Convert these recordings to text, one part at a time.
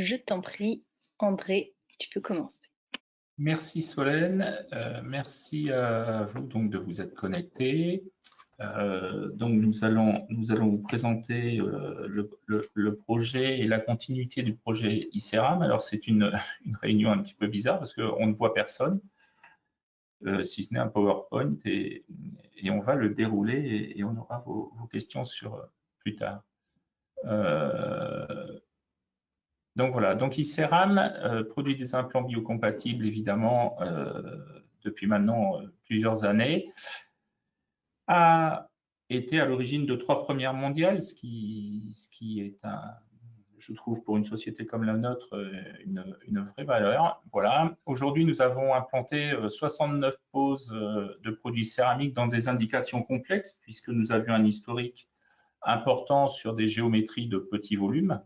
Je t'en prie, André, tu peux commencer. Merci Solène, merci à vous donc de vous être connectés. Donc nous allons vous présenter le projet et la continuité du projet ICERAM. Alors c'est une réunion un petit peu bizarre parce qu'on ne voit personne, si ce n'est un PowerPoint, et on va le dérouler et on aura vos questions sur plus tard. Donc voilà, donc ICERAM produit des implants biocompatibles évidemment depuis maintenant plusieurs années, a été à l'origine de 3 premières mondiales, ce qui est, je trouve, pour une société comme la nôtre, une vraie valeur. Voilà. Aujourd'hui, nous avons implanté 69 poses de produits céramiques dans des indications complexes, puisque nous avions un historique important sur des géométries de petits volumes.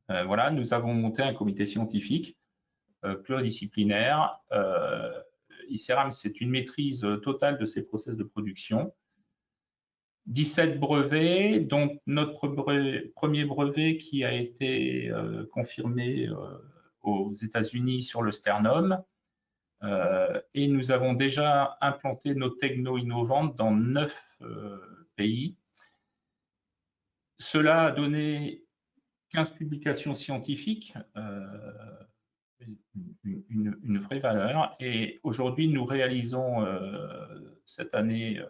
Voilà, nous avons monté un comité scientifique pluridisciplinaire. ICERAM, c'est une maîtrise totale de ces process de production. 17 brevets, dont notre premier brevet qui a été confirmé aux États-Unis sur le sternum. Et nous avons déjà implanté nos techno innovantes dans 9 pays. Cela a donné 15 publications scientifiques, une vraie valeur. Et aujourd'hui, nous réalisons cette année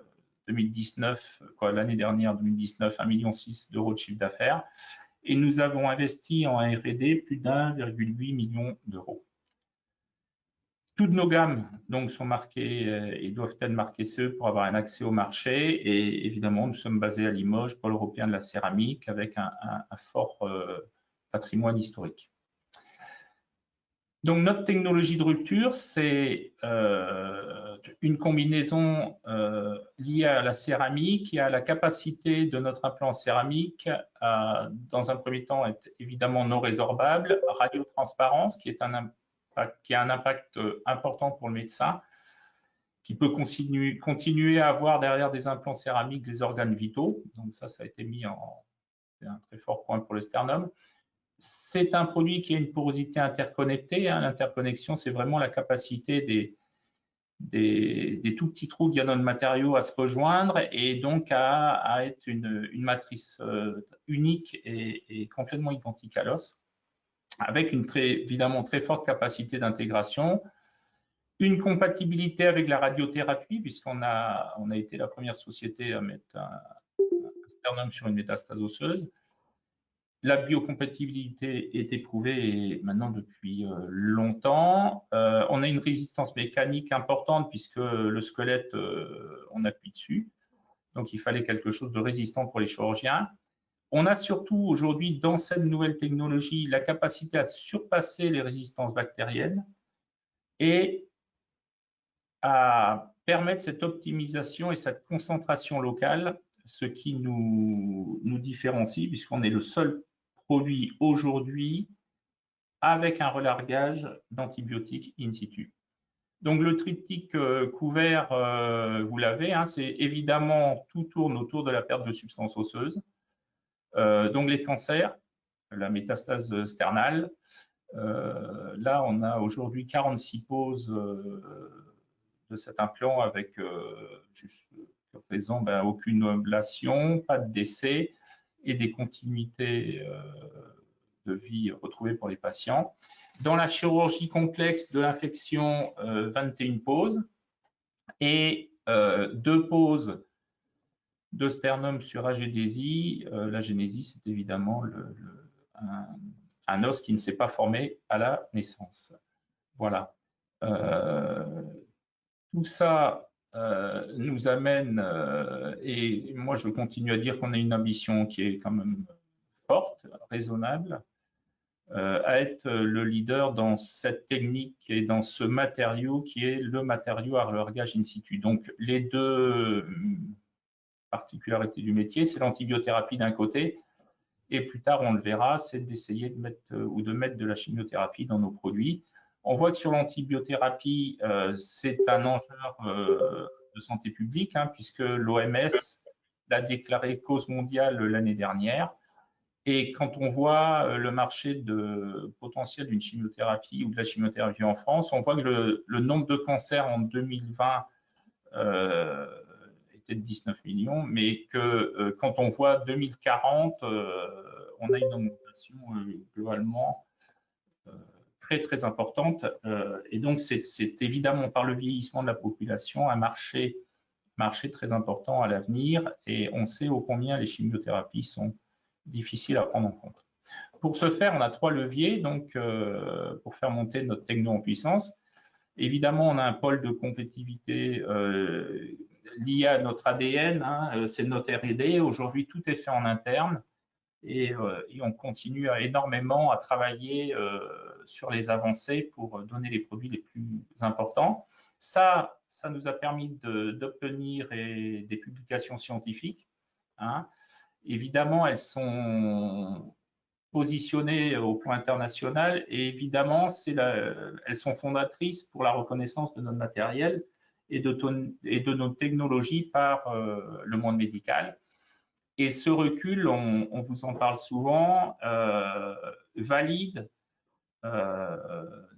2019, l'année dernière 2019, 1,6 million d'euros de chiffre d'affaires. Et nous avons investi en R&D plus d'1,8 million d'euros. Toutes nos gammes donc, sont marquées et doivent être marquées CE pour avoir un accès au marché. Et évidemment, nous sommes basés à Limoges, pôle européen de la céramique, avec un fort patrimoine historique. Donc, notre technologie de rupture, c'est une combinaison liée à la céramique et à la capacité de notre implant céramique à, dans un premier temps, être évidemment non résorbable, radiotransparence, qui a un impact important pour le médecin, qui peut continuer à avoir derrière des implants céramiques des organes vitaux. Donc ça a été mis en un très fort point pour le sternum. C'est un produit qui a une porosité interconnectée. L'interconnexion, c'est vraiment la capacité des tout petits trous qu'il y a dans le matériau à se rejoindre et donc à être une matrice unique et complètement identique à l'os, avec une évidemment très forte capacité d'intégration, une compatibilité avec la radiothérapie, puisqu'on a été la première société à mettre un sternum sur une métastase osseuse. La biocompatibilité est éprouvée et maintenant depuis longtemps. On a une résistance mécanique importante puisque le squelette, on appuie dessus. Donc, il fallait quelque chose de résistant pour les chirurgiens. On a surtout aujourd'hui, dans cette nouvelle technologie, la capacité à surpasser les résistances bactériennes et à permettre cette optimisation et cette concentration locale, ce qui nous différencie puisqu'on est le seul produit aujourd'hui avec un relargage d'antibiotiques in situ. Donc le triptyque couvert, vous l'avez, c'est évidemment tout tourne autour de la perte de substances osseuses. Donc les cancers, la métastase sternale, là on a aujourd'hui 46 poses de cet implant avec jusqu'à présent aucune ablation, pas de décès et des continuités de vie retrouvées pour les patients. Dans la chirurgie complexe de l'infection, 21 poses et 2 poses de sternum sur agénésie. L'agénésie, c'est évidemment un os qui ne s'est pas formé à la naissance. Voilà. Tout ça nous amène, et moi je continue à dire qu'on a une ambition qui est quand même forte, raisonnable, à être le leader dans cette technique et dans ce matériau qui est le matériau à relargage in situ. Donc les deux particularités du métier, c'est l'antibiothérapie d'un côté, et plus tard on le verra, c'est d'essayer de mettre de la chimiothérapie dans nos produits. On voit que sur l'antibiothérapie, c'est un enjeu de santé publique, puisque l'OMS l'a déclaré cause mondiale l'année dernière. Et quand on voit le marché potentiel d'une chimiothérapie ou de la chimiothérapie en France, on voit que le nombre de cancers en 2020 était de 19 millions, mais que quand on voit 2040, on a une augmentation globalement très très importante. Et donc c'est évidemment par le vieillissement de la population un marché très important à l'avenir, et on sait ô combien les chimiothérapies sont difficiles à prendre en compte. Pour ce faire, on a 3 leviers donc, pour faire monter notre techno en puissance. Évidemment, on a un pôle de compétitivité lié à notre ADN, hein, c'est notre R&D. Aujourd'hui, tout est fait en interne, et on continue énormément à travailler sur les avancées pour donner les produits les plus importants. Ça nous a permis d'obtenir des publications scientifiques, hein. Évidemment, elles sont positionnées au plan international, et évidemment, elles sont fondatrices pour la reconnaissance de notre matériel et de nos technologies par le monde médical. Et ce recul, on vous en parle souvent, valide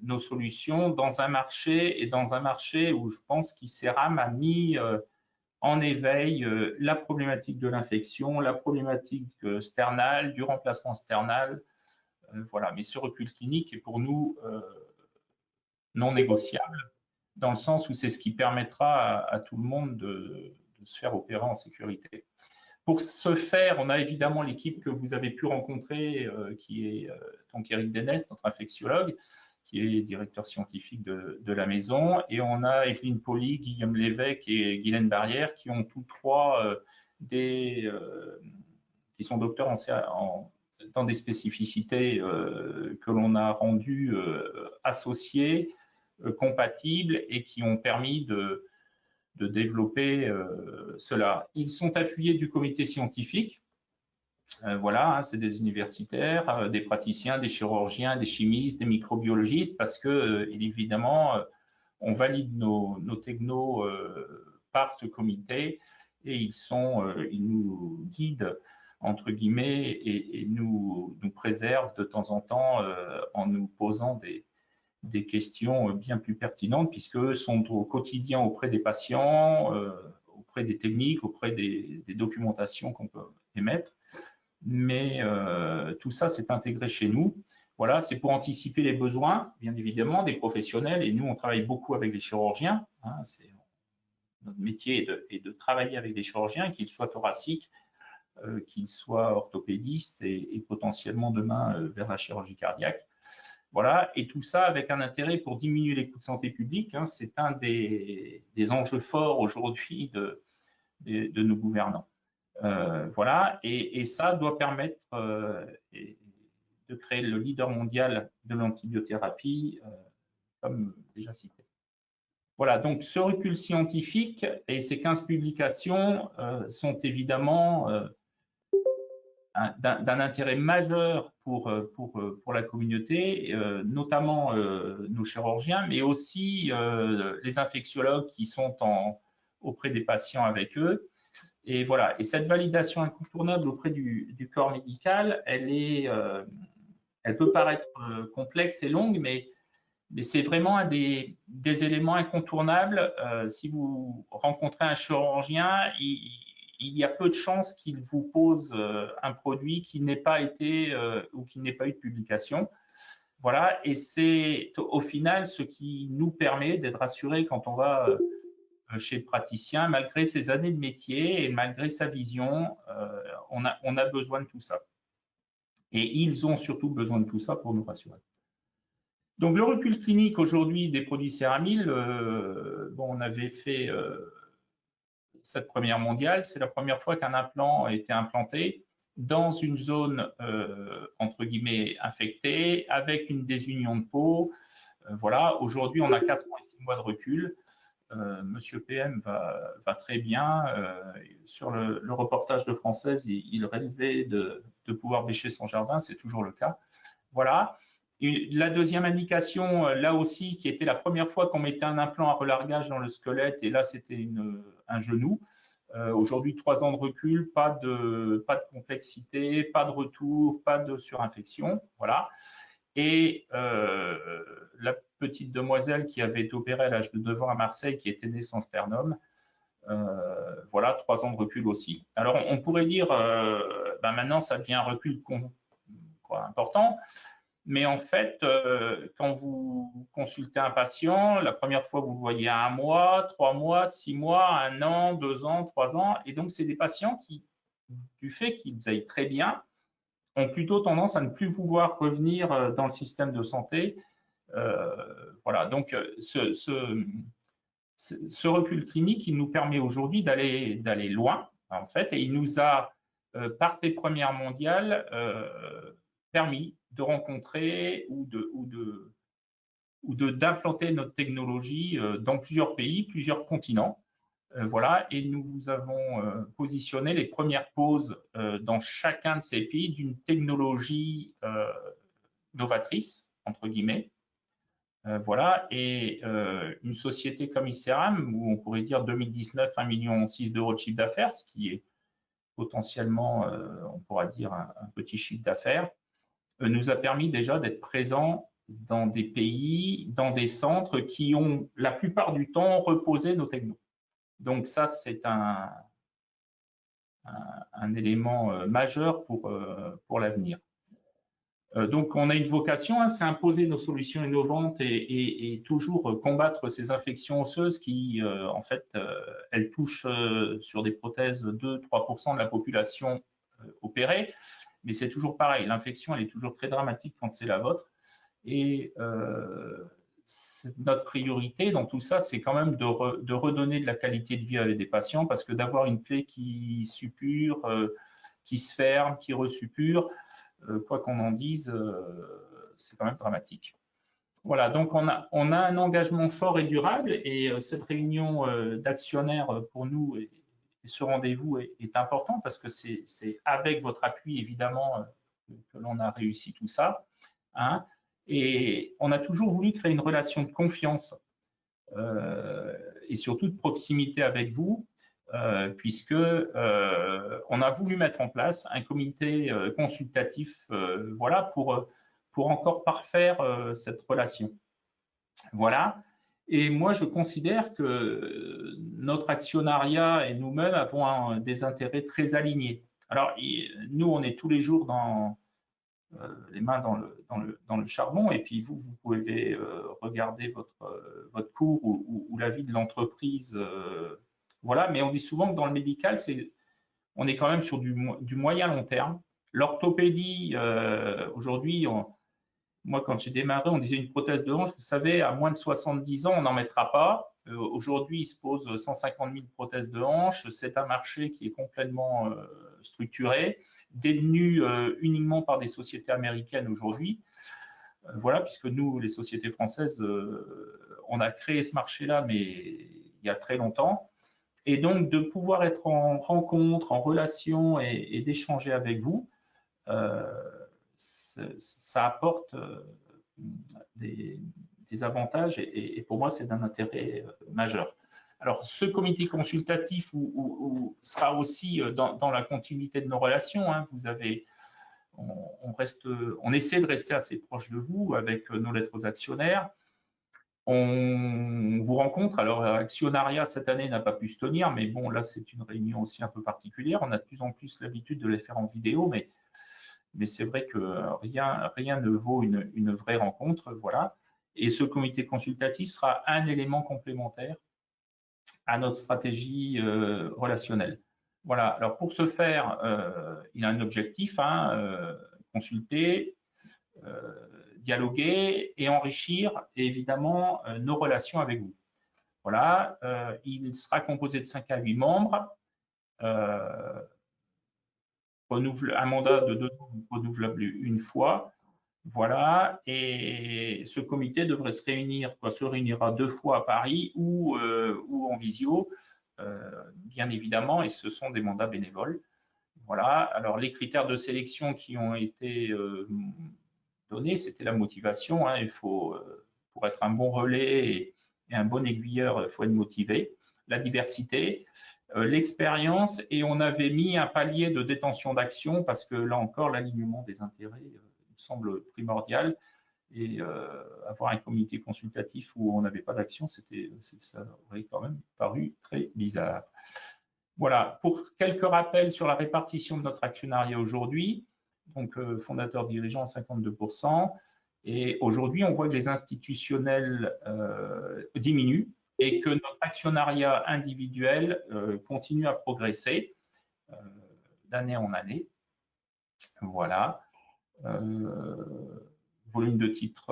nos solutions dans un marché où je pense qu'ICERAM a mis en éveil la problématique de l'infection, la problématique sternale, du remplacement sternal. Voilà. Mais ce recul clinique est pour nous non négociable, dans le sens où c'est ce qui permettra à tout le monde de se faire opérer en sécurité. Pour ce faire, on a évidemment l'équipe que vous avez pu rencontrer, qui est donc Eric Denest, notre infectiologue, qui est directeur scientifique de la maison, et on a Evelyne Poli, Guillaume Lévesque et Guylaine Barrière, qui ont tous trois qui sont docteurs dans des spécificités que l'on a rendues associées, compatibles, et qui ont permis de développer cela. Ils sont appuyés du comité scientifique. Voilà, hein, c'est des universitaires, des praticiens, des chirurgiens, des chimistes, des microbiologistes, parce que évidemment, on valide nos technos par ce comité, et ils nous guident entre guillemets, et nous préservent de temps en temps en nous posant des questions bien plus pertinentes, puisqu'eux sont au quotidien auprès des patients, auprès des techniques, auprès des documentations qu'on peut émettre. Mais tout ça, c'est intégré chez nous. Voilà, c'est pour anticiper les besoins, bien évidemment, des professionnels. Et nous, on travaille beaucoup avec les chirurgiens. Hein, notre métier est de travailler avec des chirurgiens, qu'ils soient thoraciques, qu'ils soient orthopédistes, et potentiellement demain vers la chirurgie cardiaque. Voilà, et tout ça avec un intérêt pour diminuer les coûts de santé publique. Hein, c'est un des enjeux forts aujourd'hui de nos gouvernants. Voilà, et ça doit permettre de créer le leader mondial de l'antibiothérapie, comme déjà cité. Voilà, donc ce recul scientifique et ces 15 publications sont évidemment d'un intérêt majeur pour la communauté, notamment nos chirurgiens, mais aussi les infectiologues qui sont auprès des patients avec eux. Et voilà, et cette validation incontournable auprès du corps médical, elle peut paraître complexe et longue, mais c'est vraiment un des éléments incontournables. Si vous rencontrez un chirurgien, il y a peu de chances qu'il vous pose un produit qui n'ait pas été ou qui n'ait pas eu de publication. Voilà, et c'est au final ce qui nous permet d'être rassurés quand on va chez le praticien, malgré ses années de métier et malgré sa vision, on a besoin de tout ça. Et ils ont surtout besoin de tout ça pour nous rassurer. Donc le recul clinique aujourd'hui des produits Ceramil, bon, on avait fait cette première mondiale, c'est la première fois qu'un implant a été implanté dans une zone entre guillemets infectée, avec une désunion de peau. Voilà, aujourd'hui on a 4 ans et 6 mois de recul. Monsieur PM va très bien. Sur le reportage de Française, il rêvait de pouvoir bêcher son jardin, c'est toujours le cas. Voilà. Et la deuxième indication, là aussi, qui était la première fois qu'on mettait un implant à relargage dans le squelette, et là c'était un genou. Aujourd'hui, 3 ans de recul, pas de complexité, pas de retour, pas de surinfection. Voilà. Et la petite demoiselle qui avait été opérée à l'âge de 9 ans à Marseille, qui était née sans sternum, voilà, 3 ans de recul aussi. Alors, on pourrait dire, ben maintenant, ça devient un recul important. Mais en fait, quand vous consultez un patient, la première fois, vous le voyez à 1 mois, 3 mois, 6 mois, 1 an, 2 ans, 3 ans. Et donc, c'est des patients qui, du fait qu'ils aillent très bien, ont plutôt tendance à ne plus vouloir revenir dans le système de santé. Voilà, donc ce recul clinique, il nous permet aujourd'hui d'aller loin, en fait, et il nous a, par ces premières mondiales, permis de rencontrer ou d'implanter notre technologie dans plusieurs pays, plusieurs continents. Voilà, et nous vous avons positionné les premières poses dans chacun de ces pays d'une technologie novatrice, entre guillemets. Voilà, et une société comme ICERAM, où on pourrait dire 2019, 1,6 million d'euros de chiffre d'affaires, ce qui est potentiellement, on pourra dire, un petit chiffre d'affaires, nous a permis déjà d'être présents dans des pays, dans des centres qui ont la plupart du temps reposé nos technos. Donc ça, c'est un élément majeur pour l'avenir. Donc on a une vocation, hein, c'est imposer nos solutions innovantes et toujours combattre ces infections osseuses qui, en fait, elles touchent sur des prothèses 2-3% de la population opérée. Mais c'est toujours pareil, l'infection, elle est toujours très dramatique quand c'est la vôtre. Et notre priorité dans tout ça, c'est quand même de redonner de la qualité de vie avec des patients, parce que d'avoir une plaie qui suppure, qui se ferme, qui resuppure, quoi qu'on en dise, c'est quand même dramatique. Voilà, donc on a un engagement fort et durable, et cette réunion d'actionnaires pour nous, et ce rendez-vous est important, parce que c'est avec votre appui, évidemment, que l'on a réussi tout ça. Hein, et on a toujours voulu créer une relation de confiance et surtout de proximité avec vous, puisque on a voulu mettre en place un comité consultatif, voilà, pour encore parfaire cette relation. Voilà. Et moi, je considère que notre actionnariat et nous-mêmes avons des intérêts très alignés. Alors, nous, on est tous les jours dans les mains dans le charbon, et puis vous pouvez regarder votre cours ou la vie de l'entreprise. Voilà, mais on dit souvent que dans le médical, on est quand même sur du moyen long terme. L'orthopédie, aujourd'hui, moi, quand j'ai démarré, on disait une prothèse de hanche, vous savez, à moins de 70 ans, on n'en mettra pas. Aujourd'hui, il se pose 150 000 prothèses de hanche. C'est un marché qui est complètement structuré, détenu uniquement par des sociétés américaines aujourd'hui. Voilà, puisque nous, les sociétés françaises, on a créé ce marché-là, mais il y a très longtemps. Et donc, de pouvoir être en rencontre, en relation et d'échanger avec vous, ça apporte des avantages, et pour moi, c'est d'un intérêt majeur. Alors, ce comité consultatif sera aussi dans la continuité de nos relations. Hein. On essaie de rester assez proche de vous avec nos lettres aux actionnaires. On vous rencontre. Alors, l'actionnariat cette année n'a pas pu se tenir, mais bon, là, c'est une réunion aussi un peu particulière. On a de plus en plus l'habitude de les faire en vidéo, mais c'est vrai que rien ne vaut une vraie rencontre, voilà. Et ce comité consultatif sera un élément complémentaire à notre stratégie relationnelle. Voilà, alors pour ce faire, il a un objectif, hein, consulter, dialoguer et enrichir, évidemment, nos relations avec vous. Voilà, il sera composé de 5 à 8 membres, un mandat de 2 ans renouvelable une fois. Voilà, et ce comité devrait se réunira 2 fois à Paris ou en visio, bien évidemment, et ce sont des mandats bénévoles. Voilà, alors les critères de sélection qui ont été donnés, c'était la motivation. Hein, il faut, pour être un bon relais et un bon aiguilleur, il faut être motivé. La diversité, l'expérience et on avait mis un palier de détention d'actions parce que là encore, l'alignement des intérêts me semble primordial. Et avoir un comité consultatif où on n'avait pas d'action, ça aurait quand même paru très bizarre. Voilà, pour quelques rappels sur la répartition de notre actionnariat aujourd'hui, donc fondateur dirigeant 52%, et aujourd'hui on voit que les institutionnels diminuent et que notre actionnariat individuel continue à progresser d'année en année. Voilà. Volume de titres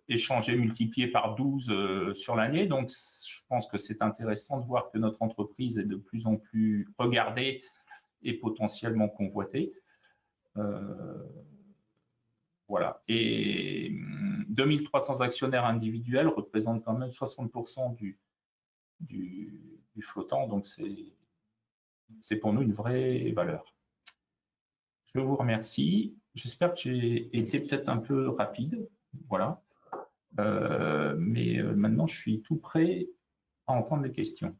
échangés multiplié par 12 sur l'année. Donc, je pense que c'est intéressant de voir que notre entreprise est de plus en plus regardée et potentiellement convoitée. Voilà. Et 2300 actionnaires individuels représentent quand même 60% du flottant. Donc, c'est pour nous une vraie valeur. Je vous remercie. J'espère que j'ai été peut-être un peu rapide. Voilà. Mais maintenant, je suis tout prêt à entendre les questions.